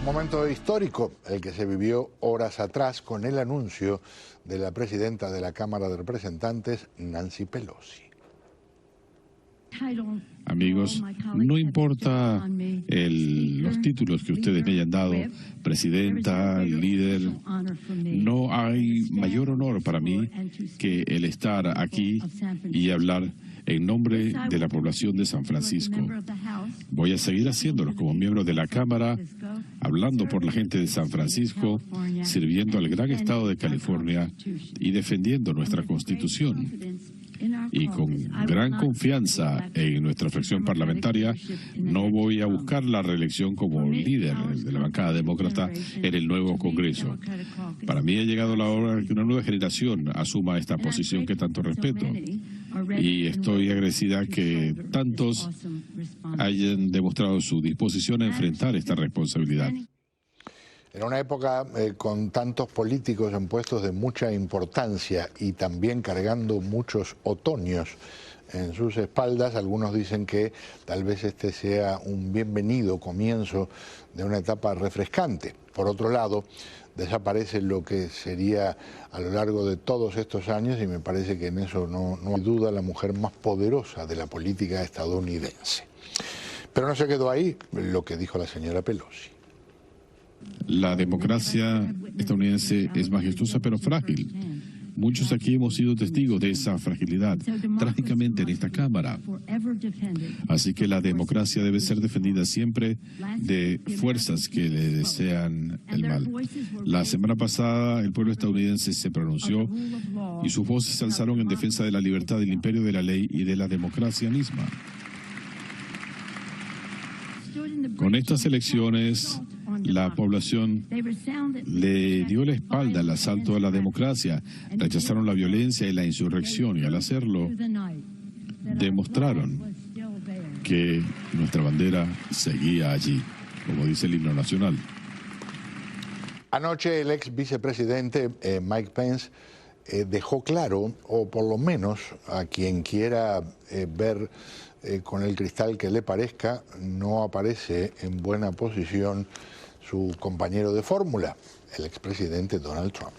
Momento histórico, el que se vivió horas atrás con el anuncio de la presidenta de la Cámara de Representantes, Nancy Pelosi. Amigos, no importa los títulos que ustedes me hayan dado, presidenta, líder, no hay mayor honor para mí que el estar aquí y hablar en nombre de la población de San Francisco. Voy a seguir haciéndolo como miembro de la Cámara, hablando por la gente de San Francisco, sirviendo al gran estado de California y defendiendo nuestra Constitución. Y con gran confianza en nuestra fracción parlamentaria, no voy a buscar la reelección como líder de la bancada demócrata en el nuevo Congreso. Para mí ha llegado la hora de que una nueva generación asuma esta posición que tanto respeto. Y estoy agradecida que tantos hayan demostrado su disposición a enfrentar esta responsabilidad. En una época con tantos políticos en puestos de mucha importancia y también cargando muchos otoños en sus espaldas, algunos dicen que tal vez este sea un bienvenido comienzo de una etapa refrescante. Por otro lado, desaparece lo que sería a lo largo de todos estos años, y me parece que en eso no hay duda, la mujer más poderosa de la política estadounidense. Pero no se quedó ahí lo que dijo la señora Pelosi. La democracia estadounidense es majestuosa pero frágil. Muchos aquí hemos sido testigos de esa fragilidad, trágicamente en esta Cámara. Así que la democracia debe ser defendida siempre de fuerzas que le desean el mal. La semana pasada el pueblo estadounidense se pronunció y sus voces se alzaron en defensa de la libertad, del imperio de la ley y de la democracia misma. Con estas elecciones, la población le dio la espalda al asalto a la democracia, rechazaron la violencia y la insurrección, y al hacerlo, demostraron que nuestra bandera seguía allí, como dice el himno nacional. Anoche el ex vicepresidente Mike Pence dejó claro, o por lo menos a quien quiera ver con el cristal que le parezca, no aparece en buena posición su compañero de fórmula, el expresidente Donald Trump.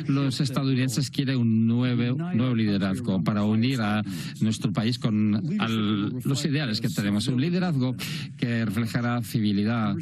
Los estadounidenses quieren un nuevo liderazgo para unir a nuestro país con los ideales que tenemos. Un liderazgo que reflejará civilidad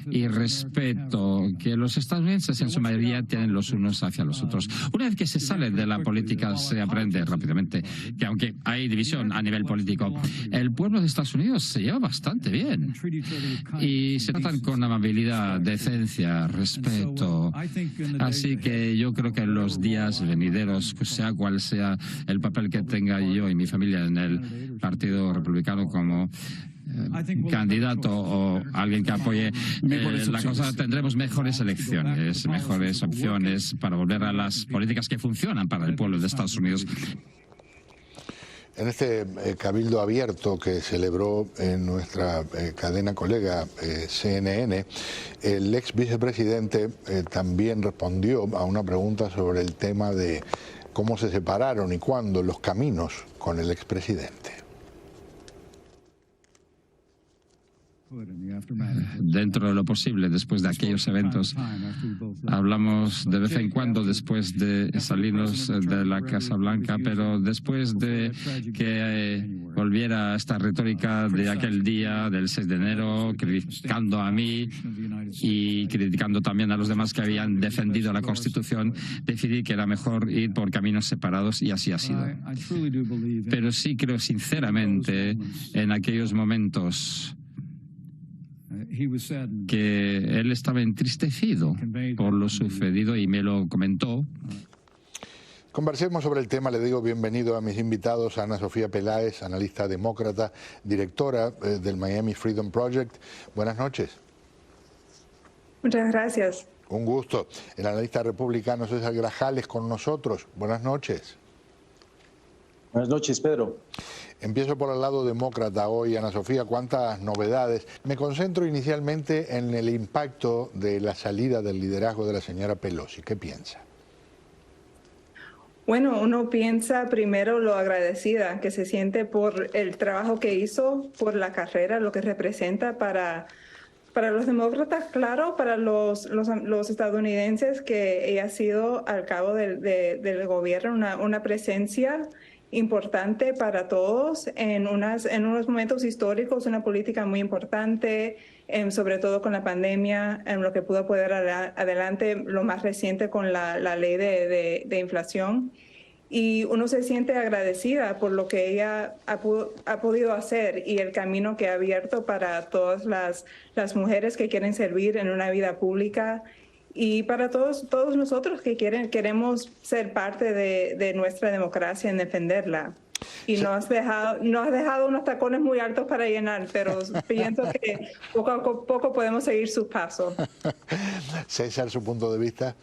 y respeto que los estadounidenses en su mayoría tienen los unos hacia los otros. Una vez que se sale de la política se aprende rápidamente que aunque hay división a nivel político, el pueblo de Estados Unidos se lleva bastante bien y se tratan con amabilidad, decencia, respeto. Así que yo creo que en los días venideros, sea cual sea el papel que tenga yo y mi familia en el Partido Republicano como candidato o alguien que apoye la cosa, tendremos mejores elecciones, mejores opciones para volver a las políticas que funcionan para el pueblo de Estados Unidos. En este cabildo abierto que celebró en nuestra cadena colega CNN, el ex vicepresidente también respondió a una pregunta sobre el tema de cómo se separaron y cuándo los caminos con el expresidente. Dentro de lo posible, después de aquellos eventos, hablamos de vez en cuando después de salirnos de la Casa Blanca, pero después de que volviera esta retórica de aquel día, del 6 de enero, criticando a mí y criticando también a los demás que habían defendido la Constitución, decidí que era mejor ir por caminos separados y así ha sido. Pero sí creo sinceramente en aquellos momentos que él estaba entristecido por lo sucedido y me lo comentó. Conversemos sobre el tema. Le digo bienvenido a mis invitados, a Ana Sofía Peláez, analista demócrata, directora del Miami Freedom Project. Buenas noches. Muchas gracias. Un gusto. El analista republicano César Grajales con nosotros. Buenas noches. Buenas noches, Pedro. Empiezo por el lado demócrata hoy, Ana Sofía, cuántas novedades. Me concentro inicialmente en el impacto de la salida del liderazgo de la señora Pelosi. ¿Qué piensa? Bueno, uno piensa primero lo agradecida que se siente por el trabajo que hizo, por la carrera, lo que representa para Para los demócratas, claro, para los estadounidenses, que ella ha sido al cabo del gobierno una presencia importante para todos en unos momentos históricos, una política muy importante, sobre todo con la pandemia, en lo que pudo poder adelante, lo más reciente con la ley de inflación. Y uno se siente agradecida por lo que ella ha podido hacer y el camino que ha abierto para todas las mujeres que quieren servir en una vida pública y para todos nosotros que queremos ser parte de nuestra democracia en defenderla. Y sí, nos has dejado unos tacones muy altos para llenar, pero pienso que poco a poco podemos seguir sus pasos. César, su punto de vista.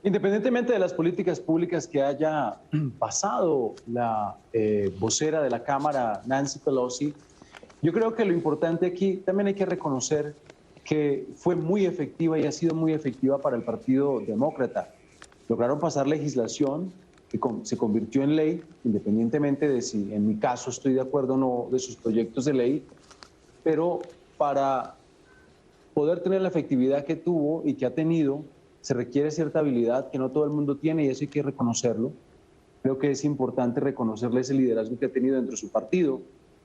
Independientemente de las políticas públicas que haya pasado la vocera de la Cámara, Nancy Pelosi, yo creo que lo importante aquí también hay que reconocer que fue muy efectiva y ha sido muy efectiva para el Partido Demócrata. Lograron pasar legislación que se convirtió en ley, independientemente de si en mi caso estoy de acuerdo o no de sus proyectos de ley, pero para poder tener la efectividad que tuvo y que ha tenido, se requiere cierta habilidad que no todo el mundo tiene y eso hay que reconocerlo. Creo que es importante reconocerle ese liderazgo que ha tenido dentro de su partido,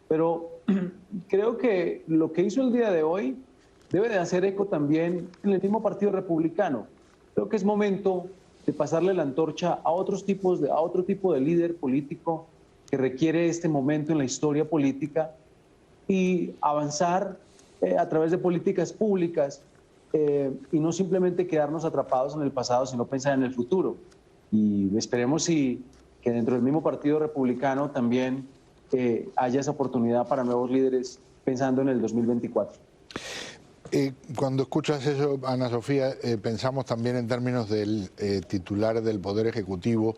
pero creo que lo que hizo el día de hoy debe de hacer eco también en el mismo Partido Republicano. Creo que es momento de pasarle la antorcha a otro tipo de líder político que requiere este momento en la historia política y avanzar a través de políticas públicas y no simplemente quedarnos atrapados en el pasado, sino pensar en el futuro. Y esperemos que dentro del mismo Partido Republicano también haya esa oportunidad para nuevos líderes pensando en el 2024. Cuando escuchas eso, Ana Sofía, pensamos también en términos del titular del Poder Ejecutivo,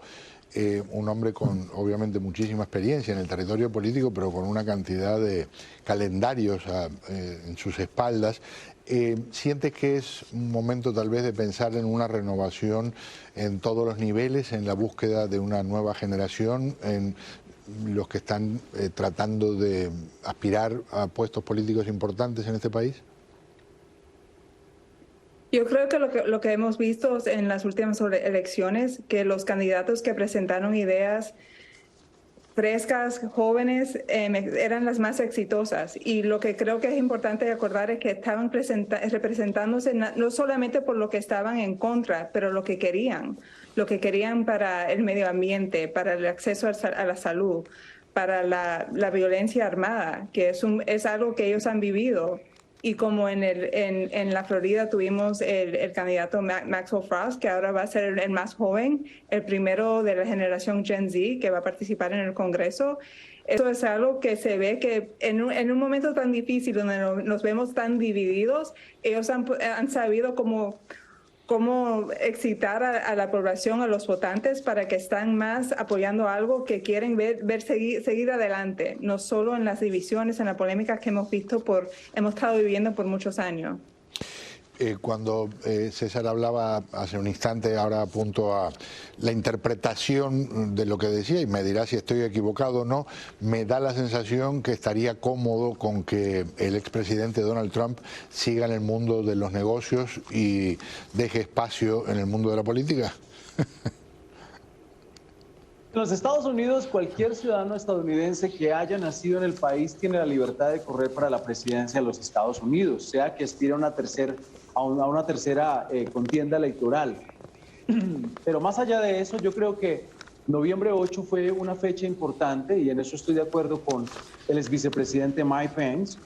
un hombre con obviamente muchísima experiencia en el territorio político, pero con una cantidad de calendarios en sus espaldas. ¿Sientes que es un momento tal vez de pensar en una renovación en todos los niveles, en la búsqueda de una nueva generación, en los que están tratando de aspirar a puestos políticos importantes en este país? Yo creo que lo que hemos visto en las últimas elecciones, que los candidatos que presentaron ideas frescas, jóvenes, eran las más exitosas. Y lo que creo que es importante recordar es que estaban representándose no solamente por lo que estaban en contra, pero lo que querían para el medio ambiente, para el acceso a la salud, para la violencia armada, que es algo que ellos han vivido. Y como en la Florida tuvimos el candidato Maxwell Frost, que ahora va a ser el más joven, el primero de la generación Gen Z que va a participar en el Congreso. Eso es algo que se ve que en un momento tan difícil, donde nos vemos tan divididos, ellos han sabido cómo excitar a la población, a los votantes, para que están más apoyando algo que quieren ver seguir adelante, no solo en las divisiones, en las polémicas que hemos estado viviendo por muchos años. Cuando César hablaba hace un instante, ahora apunto a la interpretación de lo que decía y me dirá si estoy equivocado o no, me da la sensación que estaría cómodo con que el expresidente Donald Trump siga en el mundo de los negocios y deje espacio en el mundo de la política. En los Estados Unidos, cualquier ciudadano estadounidense que haya nacido en el país tiene la libertad de correr para la presidencia de los Estados Unidos, sea que aspire a una tercera contienda electoral. Pero más allá de eso, yo creo que noviembre 8 fue una fecha importante y en eso estoy de acuerdo con el exvicepresidente Mike Pence.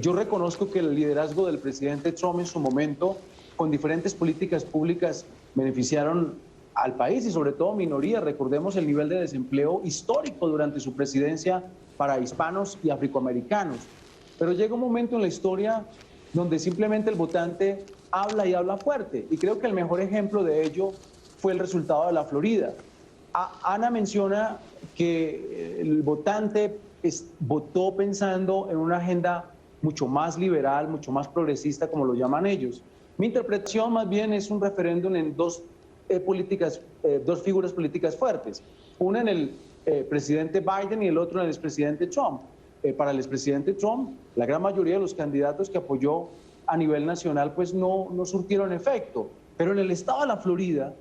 Yo reconozco que el liderazgo del presidente Trump en su momento, con diferentes políticas públicas, beneficiaron al país y sobre todo minorías. Recordemos el nivel de desempleo histórico durante su presidencia para hispanos y afroamericanos. Pero llega un momento en la historia donde simplemente el votante habla y habla fuerte. Y creo que el mejor ejemplo de ello fue el resultado de la Florida. Ana menciona que el votante votó pensando en una agenda mucho más liberal, mucho más progresista, como lo llaman ellos. Mi interpretación más bien es un referéndum en dos figuras políticas fuertes, una en el presidente Biden y el otro en el expresidente Trump. para el expresidente Trump, la gran mayoría de los candidatos que apoyó a nivel nacional pues no surtieron efecto. Pero en el estado de la Florida,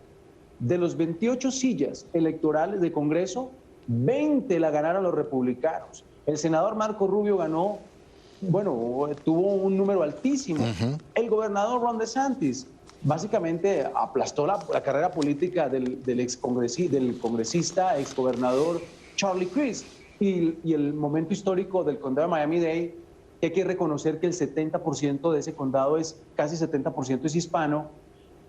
de los 28 sillas electorales de Congreso, 20 la ganaron los republicanos. El senador Marco Rubio ganó, bueno, tuvo un número altísimo. El gobernador Ron DeSantis básicamente aplastó la carrera política del congresista, exgobernador Charlie Crist. Y el momento histórico del condado de Miami-Dade, que hay que reconocer que el 70% de ese condado casi 70% es hispano,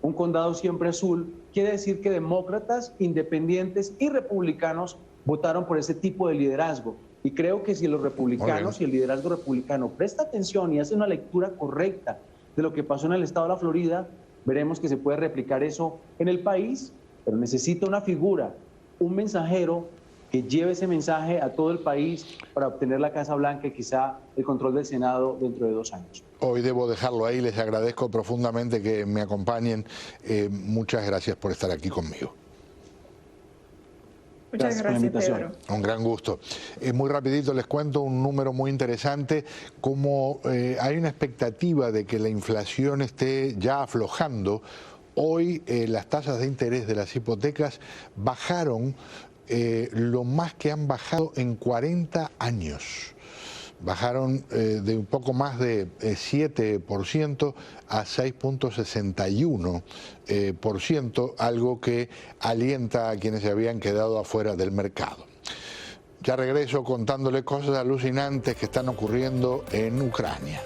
un condado siempre azul, quiere decir que demócratas, independientes y republicanos votaron por ese tipo de liderazgo. Y creo que si los republicanos y el liderazgo republicano presta atención y hace una lectura correcta de lo que pasó en el estado de la Florida, veremos que se puede replicar eso en el país, pero necesita una figura, un mensajero que lleve ese mensaje a todo el país para obtener la Casa Blanca y quizá el control del Senado dentro de 2 años. Hoy debo dejarlo ahí, les agradezco profundamente que me acompañen. Muchas gracias por estar aquí conmigo. Muchas gracias, Pedro. Un gran gusto. Muy rapidito les cuento un número muy interesante. Como hay una expectativa de que la inflación esté ya aflojando, hoy las tasas de interés de las hipotecas bajaron lo más que han bajado en 40 años. Bajaron de un poco más de 7% a 6.61%, algo que alienta a quienes se habían quedado afuera del mercado. Ya regreso contándole cosas alucinantes que están ocurriendo en Ucrania.